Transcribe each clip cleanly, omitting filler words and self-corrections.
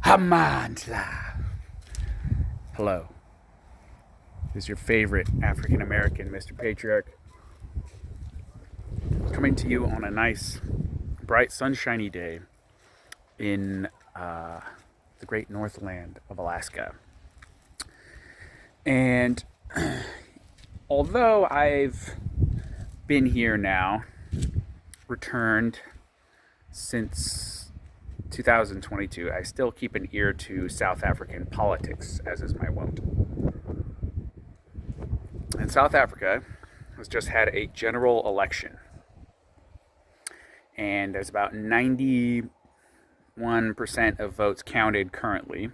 Hamandla. Hello. This is your favorite African American, Mr. Patriarch, coming to you on a nice, bright, sunshiny day in the great Northland of Alaska. And although I've been here now, returned since 2022, I still keep an ear to South African politics, as is my wont. And South Africa has just had a general election. And there's about 91% of votes counted currently.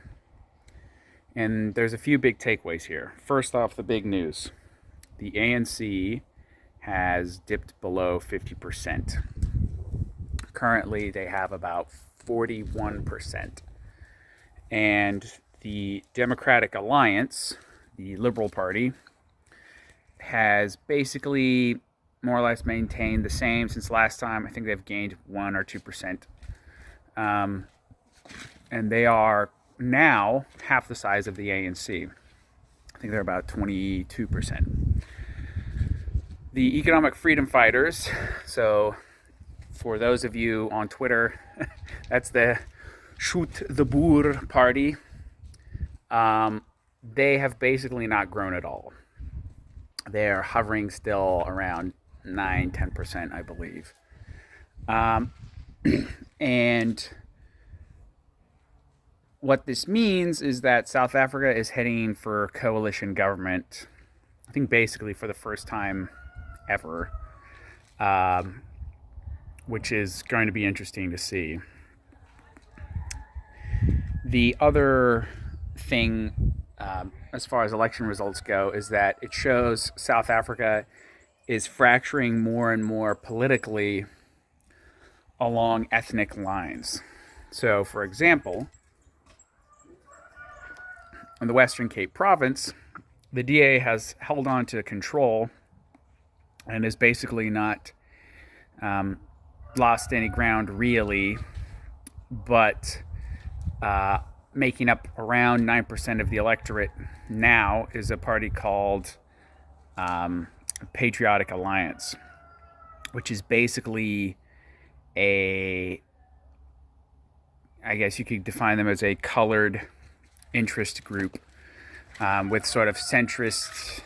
And there's a few big takeaways here. First off, the big news. The ANC has dipped below 50%. Currently, they have about 41%. And the Democratic Alliance, the Liberal Party, has basically more or less maintained the same since last time. I think they've gained 1 or 2%. And they are now half the size of the ANC. I think they're about 22%. The economic freedom fighters, so for those of you on Twitter, that's the Shoot the Boer party. They have basically not grown at all. They're hovering still around 9-10%, I believe. And what this means is that South Africa is heading for coalition government, I think basically for the first time ever, which is going to be interesting to see. The other thing, as far as election results go, is that it shows South Africa is fracturing more and more politically along ethnic lines. So, for example, in the Western Cape province, the DA has held on to control and is basically not lost any ground really, but making up around 9% of the electorate now is a party called Patriotic Alliance, which is basically I guess you could define them as a colored interest group with sort of centrist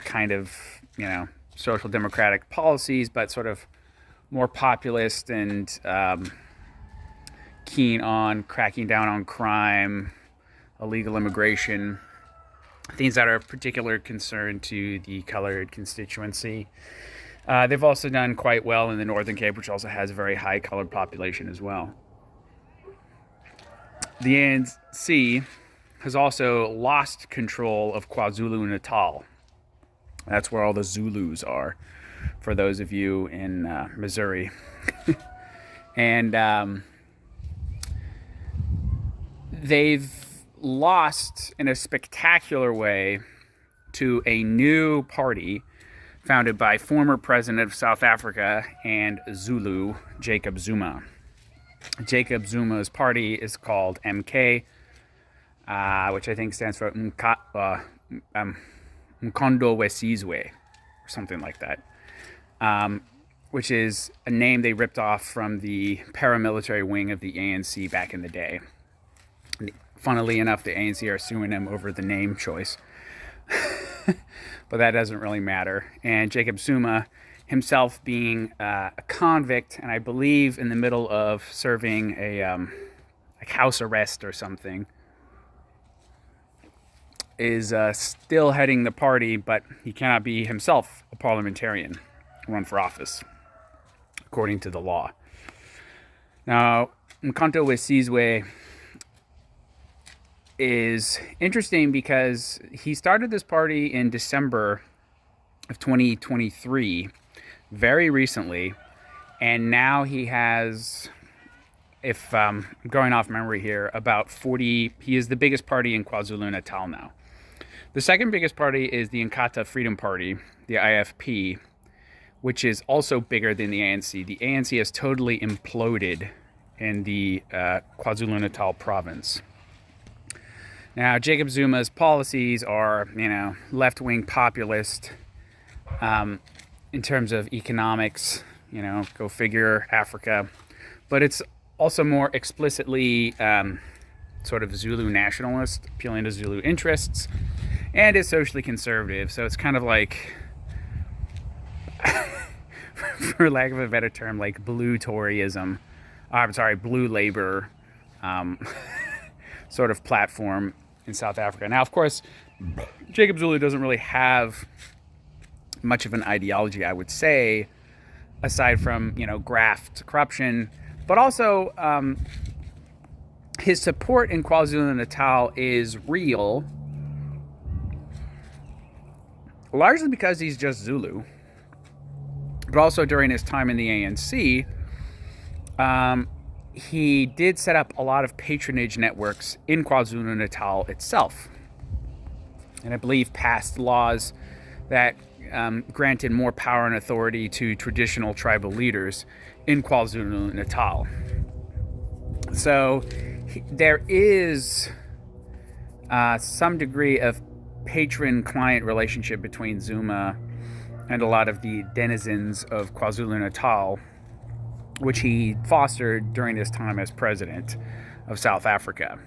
kind of, social democratic policies, but sort of more populist and keen on cracking down on crime, illegal immigration, things that are of particular concern to the colored constituency. They've also done quite well in the Northern Cape, which also has a very high colored population as well. The ANC has also lost control of KwaZulu-Natal. That's where all the Zulus are, for those of you in Missouri. And they've lost in a spectacular way to a new party founded by former president of South Africa and Zulu, Jacob Zuma. Jacob Zuma's party is called MK, which I think stands for Mkondo Wesizwe, or something like that, which is a name they ripped off from the paramilitary wing of the ANC back in the day. And funnily enough, the ANC are suing him over the name choice. But that doesn't really matter. And Jacob Zuma, himself being a convict, and I believe in the middle of serving a house arrest or something, is still heading the party, but he cannot be himself a parliamentarian, run for office, according to the law. Now, Mkondo Wesizwe is interesting because he started this party in December of 2023, very recently, and now he has, if I'm going off memory here, about 40, he is the biggest party in KwaZulu-Natal now. The second biggest party is the Inkatha Freedom Party, the IFP, which is also bigger than the ANC. The ANC has totally imploded in the KwaZulu-Natal province. Now, Jacob Zuma's policies are, left-wing populist in terms of economics, go figure, Africa. But it's also more explicitly sort of Zulu nationalist, appealing to Zulu interests, and is socially conservative. So it's kind of like, for lack of a better term, like blue Toryism. Blue labor sort of platform in South Africa. Now, of course, Jacob Zulu doesn't really have much of an ideology, I would say, aside from, graft, corruption, but also his support in KwaZulu-Natal is real, largely because he's just Zulu, but also during his time in the ANC, he did set up a lot of patronage networks in KwaZulu-Natal itself, and I believe passed laws that granted more power and authority to traditional tribal leaders in KwaZulu-Natal. So there is some degree of patron-client relationship between Zuma and a lot of the denizens of KwaZulu-Natal, which he fostered during his time as president of South Africa.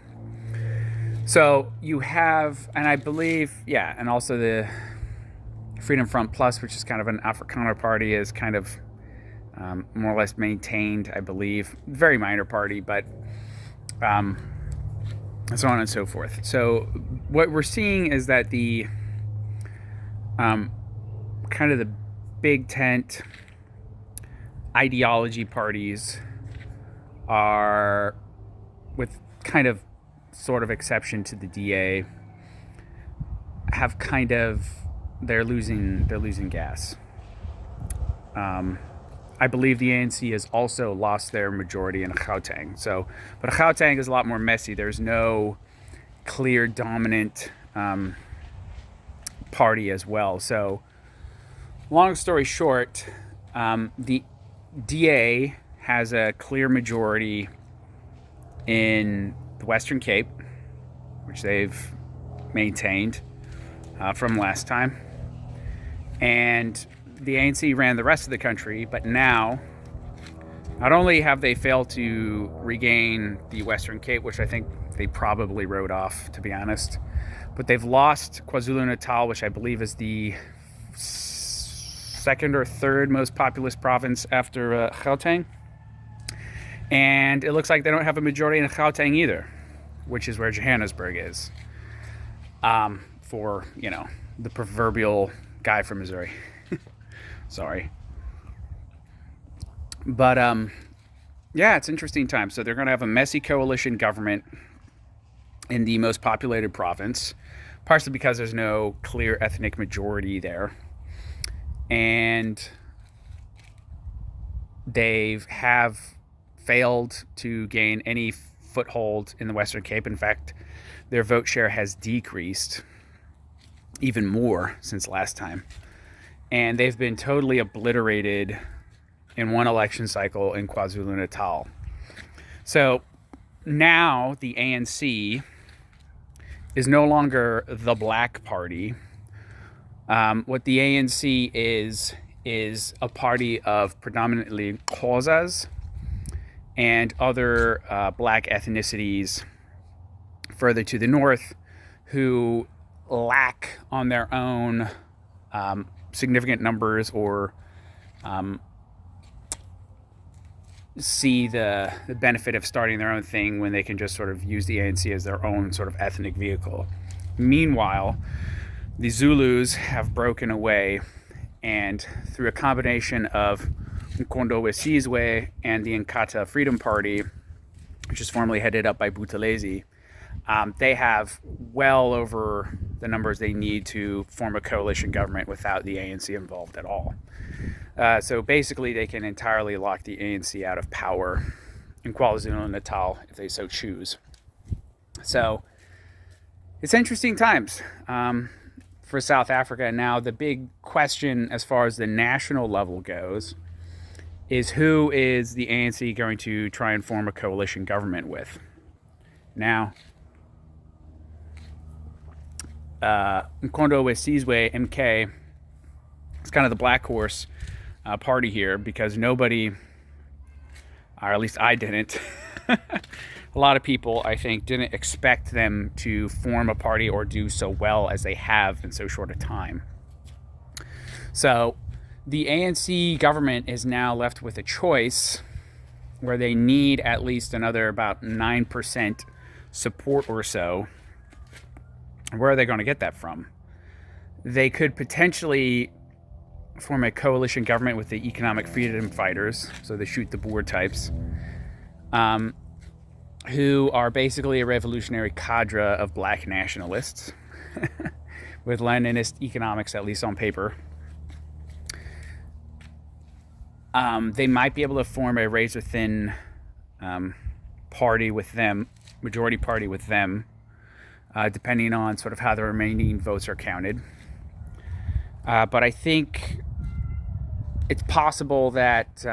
So you have, and I believe, and also the Freedom Front Plus, which is kind of an Afrikaner party, is kind of more or less maintained, I believe. Very minor party, but so on and so forth. So what we're seeing is that the kind of the big tent ideology parties are, with kind of sort of exception to the DA, have kind of, they're losing gas. I believe the ANC has also lost their majority in Gauteng. But Gauteng is a lot more messy. There's no clear dominant party as well. So long story short, the DA has a clear majority in the Western Cape, which they've maintained from last time. And the ANC ran the rest of the country, but now not only have they failed to regain the Western Cape, which I think they probably wrote off, to be honest, but they've lost KwaZulu-Natal, which I believe is the second or third most populous province after Gauteng. And it looks like they don't have a majority in Gauteng either, which is where Johannesburg is, for, the proverbial guy from Missouri. Sorry. But, it's interesting times. So they're going to have a messy coalition government in the most populated province, partially because there's no clear ethnic majority there. And they have failed to gain any foothold in the Western Cape. In fact, their vote share has decreased even more since last time. And they've been totally obliterated in one election cycle in KwaZulu-Natal. So now the ANC is no longer the Black Party. What the ANC is a party of predominantly Xhosas and other black ethnicities further to the north who lack on their own significant numbers or see the benefit of starting their own thing when they can just sort of use the ANC as their own sort of ethnic vehicle. Meanwhile, the Zulus have broken away, and through a combination of Mkondo Wesizwe and the Inkatha Freedom Party, which is formerly headed up by Buthelezi, they have well over the numbers they need to form a coalition government without the ANC involved at all. So basically, they can entirely lock the ANC out of power in KwaZulu-Natal if they so choose. So it's interesting times for South Africa. Now, the big question as far as the national level goes is who is the ANC going to try and form a coalition government with? Now, Mkondo Wesizwe MK is kind of the black horse party here, because nobody, or at least I didn't, a lot of people, I think, didn't expect them to form a party or do so well as they have in so short a time. So the ANC government is now left with a choice where they need at least another about 9% support or so. Where are they going to get that from? They could potentially form a coalition government with the economic freedom fighters, so the shoot the board types, who are basically a revolutionary cadre of black nationalists with Leninist economics, at least on paper. They might be able to form a race within party with them, majority party with them, depending on sort of how the remaining votes are counted. But I think it's possible that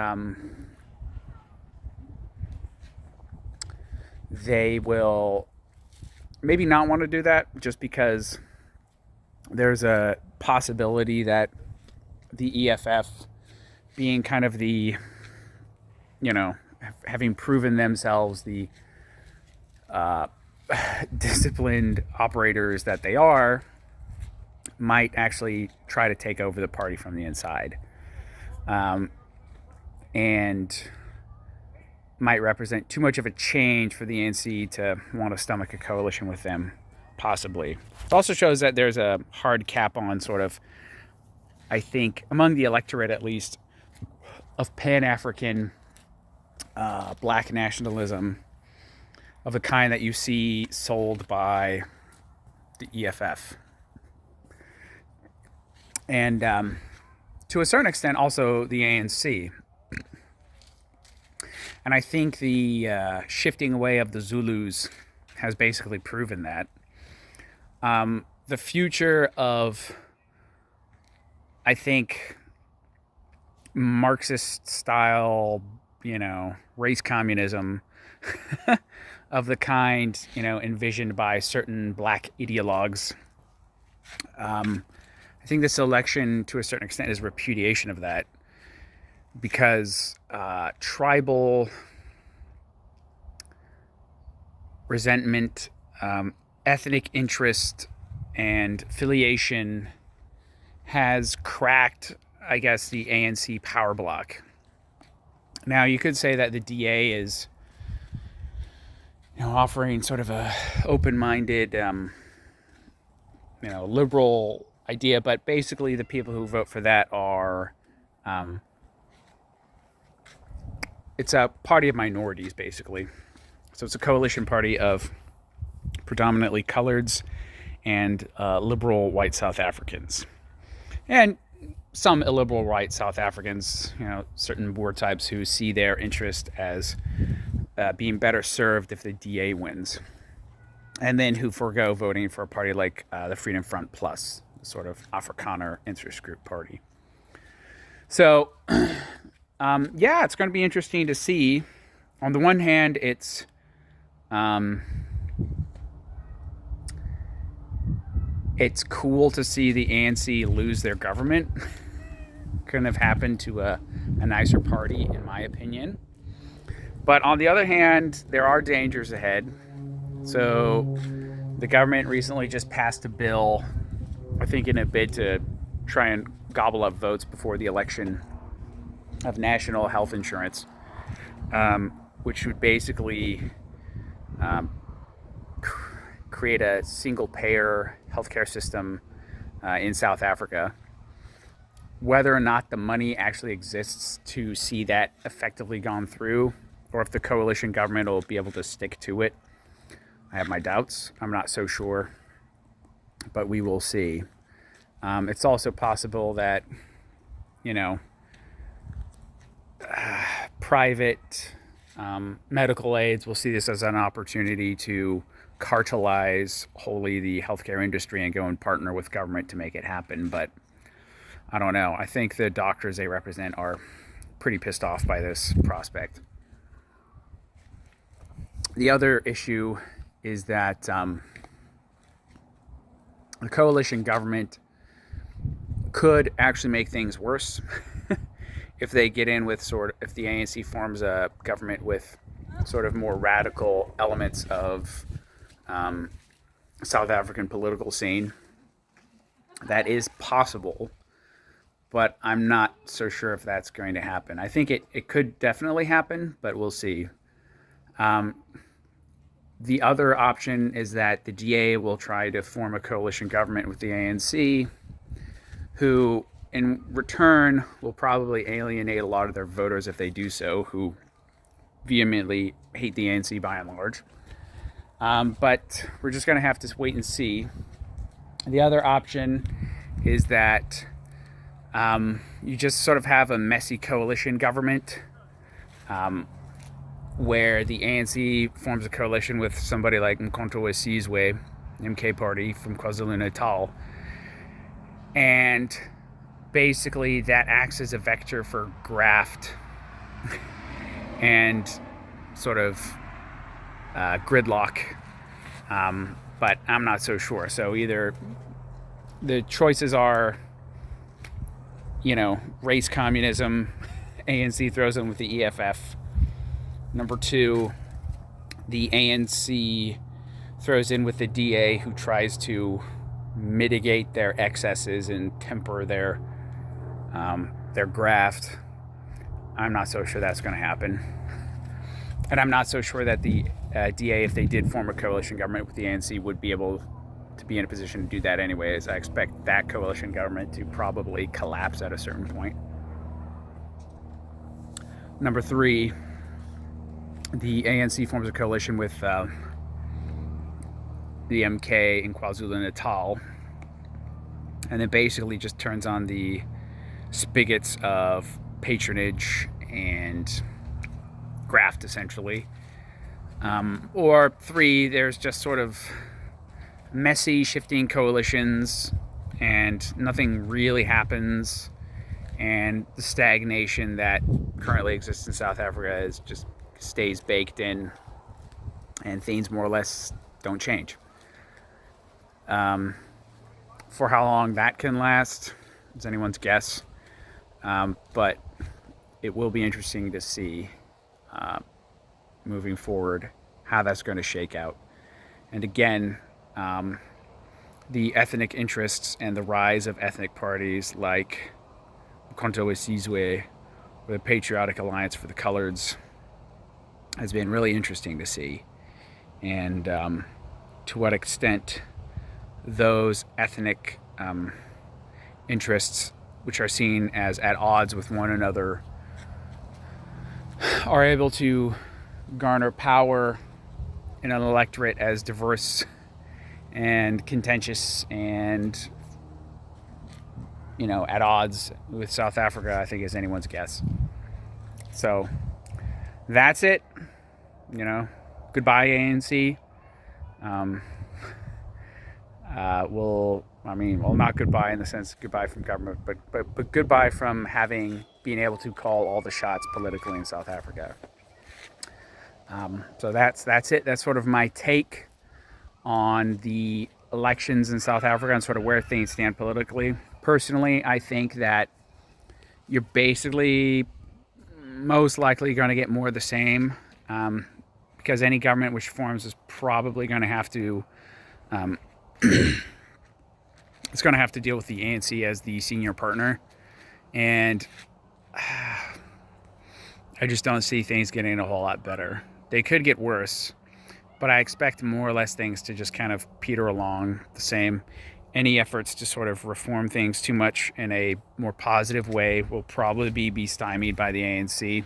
they will maybe not want to do that, just because there's a possibility that the EFF, being kind of the, having proven themselves the disciplined operators that they are, might actually try to take over the party from the inside. And might represent too much of a change for the ANC to want to stomach a coalition with them, possibly. It also shows that there's a hard cap on sort of, I think, among the electorate at least, of Pan-African black nationalism of the kind that you see sold by the EFF. And to a certain extent also the ANC. And I think the shifting away of the Zulus has basically proven that. The future of, I think, Marxist style, race communism of the kind, envisioned by certain black ideologues. I think this election, to a certain extent, is repudiation of that, because tribal resentment, ethnic interest, and affiliation has cracked, I guess, the ANC power block. Now, you could say that the DA is, offering sort of a open-minded, liberal idea, but basically the people who vote for that are, it's a party of minorities, basically. So it's a coalition party of predominantly coloreds and liberal white South Africans. And some illiberal white South Africans, certain board types who see their interest as being better served if the DA wins. And then who forego voting for a party like the Freedom Front Plus, the sort of Afrikaner interest group party. So, it's going to be interesting to see. On the one hand, it's cool to see the ANC lose their government. Couldn't have happened to a nicer party, in my opinion. But on the other hand, there are dangers ahead. So the government recently just passed a bill, I think in a bid to try and gobble up votes before the election, of national health insurance, which would basically create a single-payer healthcare system in South Africa. Whether or not the money actually exists to see that effectively gone through, or if the coalition government will be able to stick to it, I have my doubts. I'm not so sure, but we will see. It's also possible that, private medical aids will see this as an opportunity to cartelize wholly the healthcare industry and go and partner with government to make it happen. But I don't know. I think the doctors they represent are pretty pissed off by this prospect. The other issue is that A coalition government could actually make things worse if they get in with if the ANC forms a government with sort of more radical elements of South African political scene. That is possible, but I'm not so sure if that's going to happen. I think it could definitely happen, but we'll see. The other option is that the DA will try to form a coalition government with the ANC, who in return will probably alienate a lot of their voters if they do so, who vehemently hate the ANC by and large. But we're just going to have to wait and see. The other option is that you just sort of have a messy coalition government where the ANC forms a coalition with somebody like Mkhonto we Sizwe, MK Party from KwaZulu-Natal. And basically that acts as a vector for graft and sort of gridlock. But I'm not so sure. So either the choices are, race communism, ANC throws in with the EFF. Number two, the ANC throws in with the DA, who tries to mitigate their excesses and temper their graft. I'm not so sure that's going to happen. And I'm not so sure that the DA, if they did form a coalition government with the ANC, would be able to be in a position to do that anyways. I expect that coalition government to probably collapse at a certain point. Number three, the ANC forms a coalition with the MK in KwaZulu-Natal, and it basically just turns on the spigots of patronage and graft, essentially. Or three, there's just sort of messy, shifting coalitions, and nothing really happens, and the stagnation that currently exists in South Africa is just stays baked in, and things more or less don't change. For how long that can last is anyone's guess, but it will be interesting to see moving forward how that's going to shake out. And again, the ethnic interests and the rise of ethnic parties like Mkhonto we Sizwe or the Patriotic Alliance for the Coloreds has been really interesting to see, and to what extent those ethnic interests, which are seen as at odds with one another, are able to garner power in an electorate as diverse and contentious and at odds with South Africa, I think, is anyone's guess. So that's it. Goodbye, ANC. Well, not goodbye in the sense goodbye from government, but goodbye from being able to call all the shots politically in South Africa. So that's it. That's sort of my take on the elections in South Africa and sort of where things stand politically. Personally, I think that you're basically most likely going to get more of the same, because any government which forms is probably going to have to it's going to have to deal with the ANC as the senior partner, and I just don't see things getting a whole lot better. They could get worse, but I expect more or less things to just kind of peter along the same. Any efforts to sort of reform things too much in a more positive way will probably be stymied by the ANC.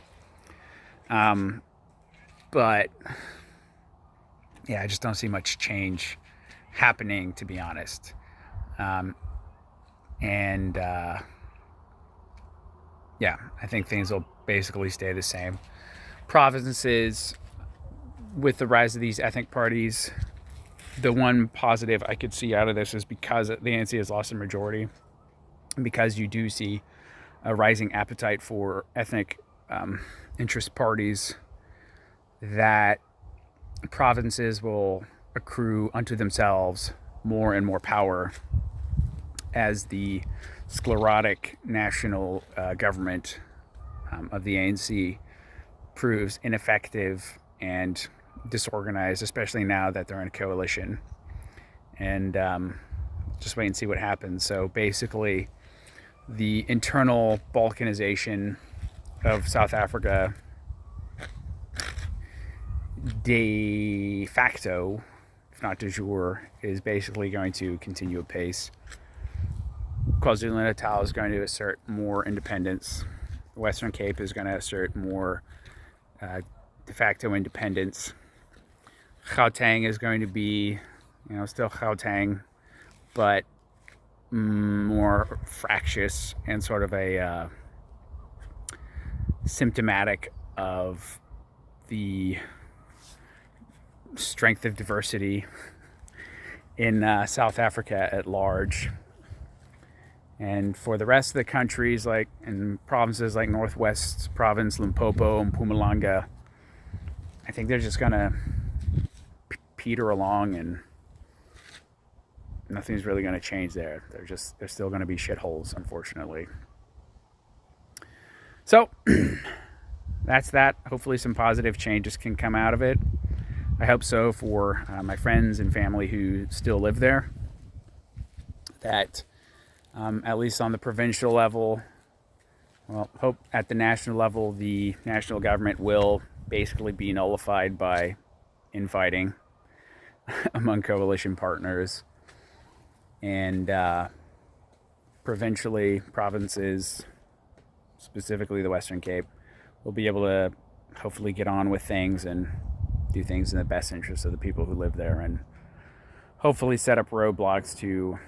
But yeah, I just don't see much change happening, to be honest. Yeah, I think things will basically stay the same. Provinces, with the rise of these ethnic parties, the one positive I could see out of this is because the ANC has lost a majority, because you do see a rising appetite for ethnic interest parties, that provinces will accrue unto themselves more and more power as the sclerotic national government of the ANC proves ineffective and disorganized, especially now that they're in a coalition. And just wait and see what happens. So basically, the internal balkanization of South Africa de facto, if not de jure, is basically going to continue apace. KwaZulu-Natal is going to assert more independence. The Western Cape is going to assert more de facto independence. Gauteng is going to be, still Gauteng, but more fractious and sort of a symptomatic of the strength of diversity in South Africa at large. And for the rest of the countries, like in provinces like Northwest Province, Limpopo, and Mpumalanga, I think they're just gonna peter along, and nothing's really gonna change there. They're still gonna be shitholes, unfortunately. So that's that. Hopefully, some positive changes can come out of it. I hope so for my friends and family who still live there. That at least on the provincial level, well, hope at the national level, the national government will basically be nullified by infighting among coalition partners. And provincially, provinces, specifically the Western Cape, will be able to hopefully get on with things and do things in the best interest of the people who live there, and hopefully set up roadblocks to,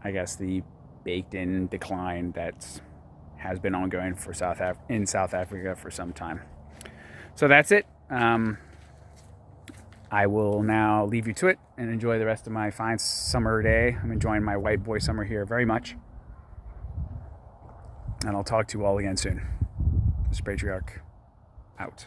I guess the baked-in decline that has been ongoing for in South Africa for some time. So that's it. I will now leave you to it and enjoy the rest of my fine summer day. I'm enjoying my white boy summer here very much. And I'll talk to you all again soon. This is Patriarch, out.